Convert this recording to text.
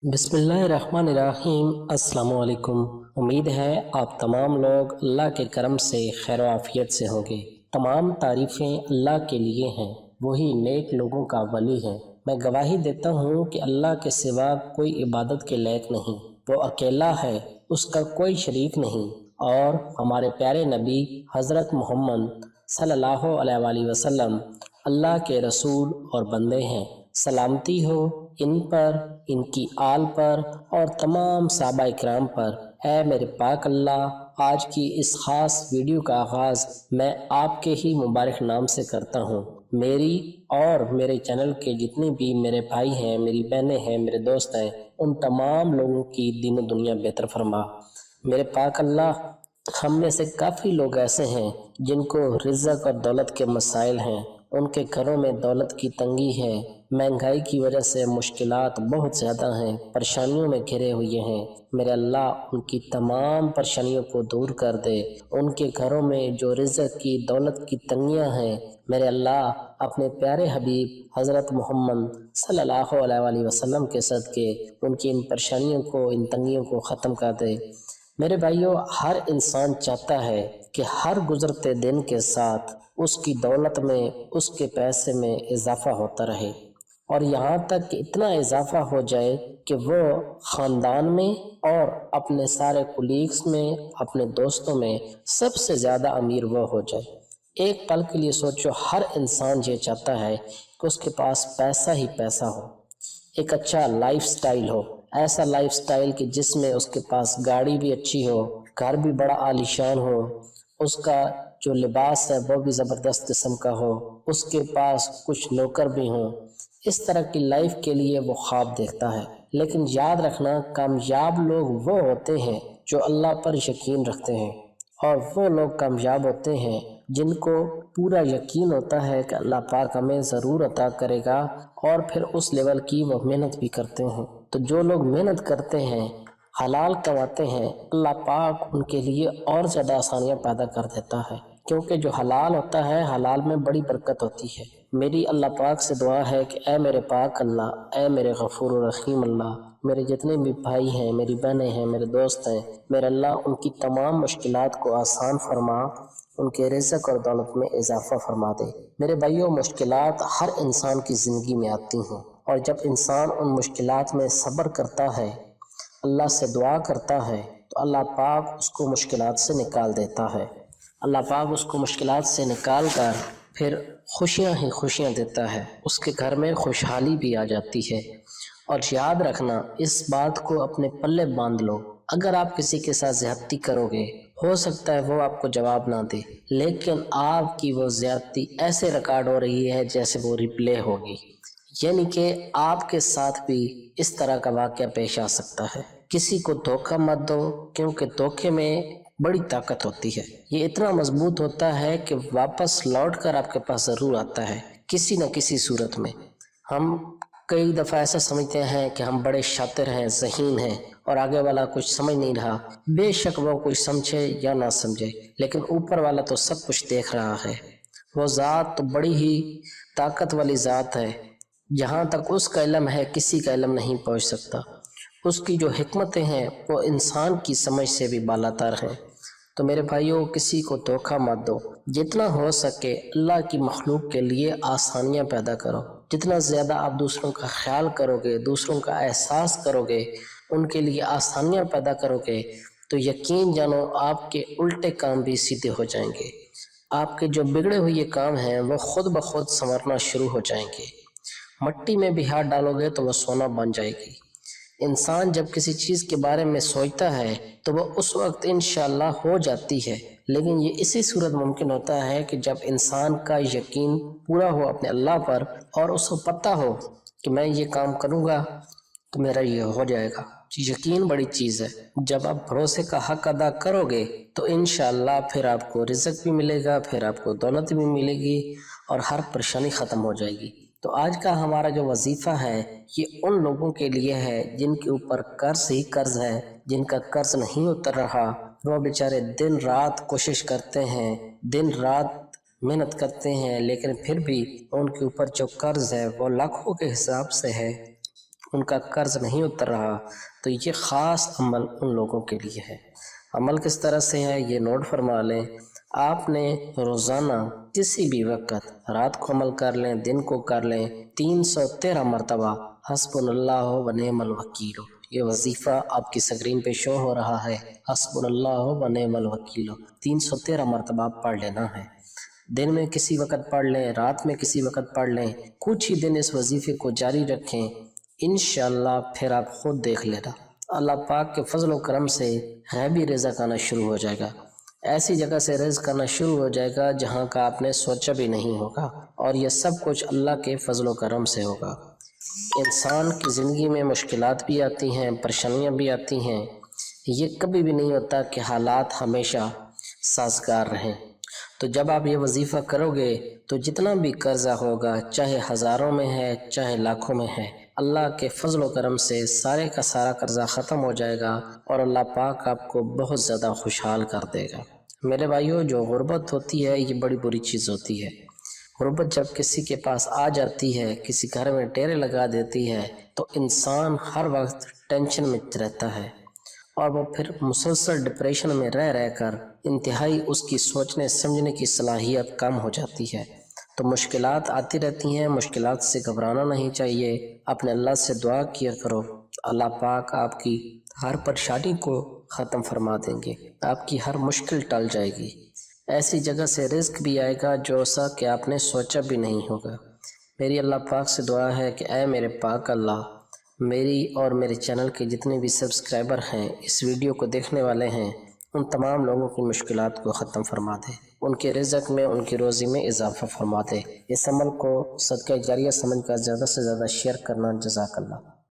بسم اللہ الرحمن الرحیم۔ السلام علیکم۔ امید ہے آپ تمام لوگ اللہ کے کرم سے خیر و عافیت سے ہوں گے۔ تمام تعریفیں اللہ کے لیے ہیں، وہی نیک لوگوں کا ولی ہے۔ میں گواہی دیتا ہوں کہ اللہ کے سوا کوئی عبادت کے لائق نہیں، وہ اکیلا ہے، اس کا کوئی شریک نہیں، اور ہمارے پیارے نبی حضرت محمد صلی اللہ علیہ وآلہ وسلم اللہ کے رسول اور بندے ہیں۔ سلامتی ہو ان پر، ان کی آل پر اور تمام صحابہ اکرام پر۔ اے میرے پاک اللہ، آج کی اس خاص ویڈیو کا آغاز میں آپ کے ہی مبارک نام سے کرتا ہوں۔ میری اور میرے چینل کے جتنے بھی میرے بھائی ہیں، میری بہنیں ہیں، میرے دوست ہیں، ان تمام لوگوں کی دین و دنیا بہتر فرما۔ میرے پاک اللہ، ہم میں سے کافی لوگ ایسے ہیں جن کو رزق اور دولت کے مسائل ہیں، ان کے گھروں میں دولت کی تنگی ہے، مہنگائی کی وجہ سے مشکلات بہت زیادہ ہیں، پریشانیوں میں گھرے ہوئے ہیں۔ میرے اللہ ان کی تمام پریشانیوں کو دور کر دے۔ ان کے گھروں میں جو رزق کی دولت کی تنگیاں ہیں، میرے اللہ اپنے پیارے حبیب حضرت محمد صلی اللہ علیہ وآلہ وسلم کے صدقے ان کی ان پریشانیوں کو، ان تنگیوں کو ختم کر دے۔ میرے بھائیوں، ہر انسان چاہتا ہے کہ ہر گزرتے دن کے ساتھ اس کی دولت میں، اس کے پیسے میں اضافہ ہوتا رہے، اور یہاں تک کہ اتنا اضافہ ہو جائے کہ وہ خاندان میں اور اپنے سارے کولیگز میں، اپنے دوستوں میں سب سے زیادہ امیر وہ ہو جائے۔ ایک پل کے لیے سوچو، ہر انسان یہ چاہتا ہے کہ اس کے پاس پیسہ ہی پیسہ ہو، ایک اچھا لائف سٹائل ہو، ایسا لائف سٹائل کہ جس میں اس کے پاس گاڑی بھی اچھی ہو، گھر بھی بڑا عالیشان ہو، اس کا جو لباس ہے وہ بھی زبردست قسم کا ہو، اس کے پاس کچھ نوکر بھی ہوں۔ اس طرح کی لائف کے لیے وہ خواب دیکھتا ہے۔ لیکن یاد رکھنا، کامیاب لوگ وہ ہوتے ہیں جو اللہ پر یقین رکھتے ہیں، اور وہ لوگ کامیاب ہوتے ہیں جن کو پورا یقین ہوتا ہے کہ اللہ پاک ہمیں ضرور عطا کرے گا، اور پھر اس لیول کی وہ محنت بھی کرتے ہیں۔ تو جو لوگ محنت کرتے ہیں، حلال کماتے ہیں، اللہ پاک ان کے لیے اور زیادہ آسانیاں پیدا کر دیتا ہے، کیونکہ جو حلال ہوتا ہے، حلال میں بڑی برکت ہوتی ہے۔ میری اللہ پاک سے دعا ہے کہ اے میرے پاک اللہ، اے میرے غفور و رحیم اللہ، میرے جتنے بھی بھائی ہیں، میری بہنیں ہیں، میرے دوست ہیں، میرے اللہ ان کی تمام مشکلات کو آسان فرما، ان کے رزق اور دولت میں اضافہ فرما دے۔ میرے بھائیوں، مشکلات ہر انسان کی زندگی میں آتی ہیں، اور جب انسان ان مشکلات میں صبر کرتا ہے، اللہ سے دعا کرتا ہے، تو اللہ پاک اس کو مشکلات سے نکال دیتا ہے۔ اللہ پاک اس کو مشکلات سے نکال کر پھر خوشیاں ہی خوشیاں دیتا ہے، اس کے گھر میں خوشحالی بھی آ جاتی ہے۔ اور یاد رکھنا، اس بات کو اپنے پلے باندھ لو، اگر آپ کسی کے ساتھ زیادتی کرو گے، ہو سکتا ہے وہ آپ کو جواب نہ دے، لیکن آپ کی وہ زیادتی ایسے ریکارڈ ہو رہی ہے جیسے وہ ریپلے ہوگی، یعنی کہ آپ کے ساتھ بھی اس طرح کا واقعہ پیش آ سکتا ہے۔ کسی کو دھوکہ مت دو، کیونکہ دھوکے میں بڑی طاقت ہوتی ہے، یہ اتنا مضبوط ہوتا ہے کہ واپس لوٹ کر آپ کے پاس ضرور آتا ہے کسی نہ کسی صورت میں۔ ہم کئی دفعہ ایسا سمجھتے ہیں کہ ہم بڑے شاطر ہیں، ذہین ہیں، اور آگے والا کچھ سمجھ نہیں رہا۔ بے شک وہ کچھ سمجھے یا نہ سمجھے، لیکن اوپر والا تو سب کچھ دیکھ رہا ہے۔ وہ ذات تو بڑی ہی طاقت والی ذات ہے، جہاں تک اس کا علم ہے کسی کا علم نہیں پہنچ سکتا۔ اس کی جو حکمتیں ہیں وہ انسان کی سمجھ سے بھی بالاتر ہیں۔ تو میرے بھائیوں، کسی کو دھوکہ مت دو، جتنا ہو سکے اللہ کی مخلوق کے لیے آسانیاں پیدا کرو۔ جتنا زیادہ آپ دوسروں کا خیال کرو گے، دوسروں کا احساس کرو گے، ان کے لیے آسانیاں پیدا کرو گے، تو یقین جانو آپ کے الٹے کام بھی سیدھے ہو جائیں گے۔ آپ کے جو بگڑے ہوئے کام ہیں وہ خود بخود سنورنا شروع ہو جائیں گے۔ مٹی میں بھی ہاتھ ڈالو گے تو وہ سونا بن جائے گی۔ انسان جب کسی چیز کے بارے میں سوچتا ہے تو وہ اس وقت انشاءاللہ ہو جاتی ہے، لیکن یہ اسی صورت ممکن ہوتا ہے کہ جب انسان کا یقین پورا ہو اپنے اللہ پر، اور اس کو پتہ ہو کہ میں یہ کام کروں گا تو میرا یہ ہو جائے گا۔ یقین بڑی چیز ہے، جب آپ بھروسے کا حق ادا کرو گے تو انشاءاللہ پھر آپ کو رزق بھی ملے گا، پھر آپ کو دولت بھی ملے گی، اور ہر پریشانی ختم ہو جائے گی۔ تو آج کا ہمارا جو وظیفہ ہے یہ ان لوگوں کے لیے ہے جن کے اوپر قرض ہی قرض ہے، جن کا قرض نہیں اتر رہا، وہ بیچارے دن رات کوشش کرتے ہیں، دن رات محنت کرتے ہیں، لیکن پھر بھی ان کے اوپر جو قرض ہے وہ لاکھوں کے حساب سے ہے، ان کا قرض نہیں اتر رہا، تو یہ خاص عمل ان لوگوں کے لیے ہے۔ عمل کس طرح سے ہے یہ نوٹ فرما لیں۔ آپ نے روزانہ کسی بھی وقت، رات کو عمل کر لیں، دن کو کر لیں، 313 مرتبہ حسبنا اللہ و نعم الوکیل، یہ وظیفہ آپ کی سکرین پہ شو ہو رہا ہے، حسبنا اللہ و نعم الوکیل 313 مرتبہ آپ پڑھ لینا ہے۔ دن میں کسی وقت پڑھ لیں، رات میں کسی وقت پڑھ لیں، کچھ ہی دن اس وظیفے کو جاری رکھیں، انشاءاللہ پھر آپ خود دیکھ لینا اللہ پاک کے فضل و کرم سے غیبی رزق آنا شروع ہو جائے گا۔ ایسی جگہ سے رزق آنا شروع ہو جائے گا جہاں کا آپ نے سوچا بھی نہیں ہوگا، اور یہ سب کچھ اللہ کے فضل و کرم سے ہوگا۔ انسان کی زندگی میں مشکلات بھی آتی ہیں، پریشانیاں بھی آتی ہیں، یہ کبھی بھی نہیں ہوتا کہ حالات ہمیشہ سازگار رہیں۔ تو جب آپ یہ وظیفہ کرو گے تو جتنا بھی قرضہ ہوگا، چاہے ہزاروں میں ہے چاہے لاکھوں میں ہے، اللہ کے فضل و کرم سے سارے کا سارا قرضہ ختم ہو جائے گا، اور اللہ پاک آپ کو بہت زیادہ خوشحال کر دے گا۔ میرے بھائیو، جو غربت ہوتی ہے یہ بڑی بری چیز ہوتی ہے۔ غربت جب کسی کے پاس آ جاتی ہے، کسی گھر میں ڈیرے لگا دیتی ہے، تو انسان ہر وقت ٹینشن میں رہتا ہے، اور وہ پھر مسلسل ڈپریشن میں رہ کر انتہائی اس کی سوچنے سمجھنے کی صلاحیت کم ہو جاتی ہے۔ تو مشکلات آتی رہتی ہیں، مشکلات سے گھبرانا نہیں چاہیے، اپنے اللہ سے دعا کیا کرو، اللہ پاک آپ کی ہر پریشانی کو ختم فرما دیں گے، آپ کی ہر مشکل ٹل جائے گی۔ ایسی جگہ سے رزق بھی آئے گا جو سا کہ آپ نے سوچا بھی نہیں ہوگا۔ میری اللہ پاک سے دعا ہے کہ اے میرے پاک اللہ، میری اور میرے چینل کے جتنے بھی سبسکرائبر ہیں، اس ویڈیو کو دیکھنے والے ہیں، ان تمام لوگوں کی مشکلات کو ختم فرما دے، ان کے رزق میں، ان کی روزی میں اضافہ فرما دے۔ اس عمل کو صدقہ جاریہ سمجھ کر زیادہ سے زیادہ شیئر کرنا، جزاک اللہ۔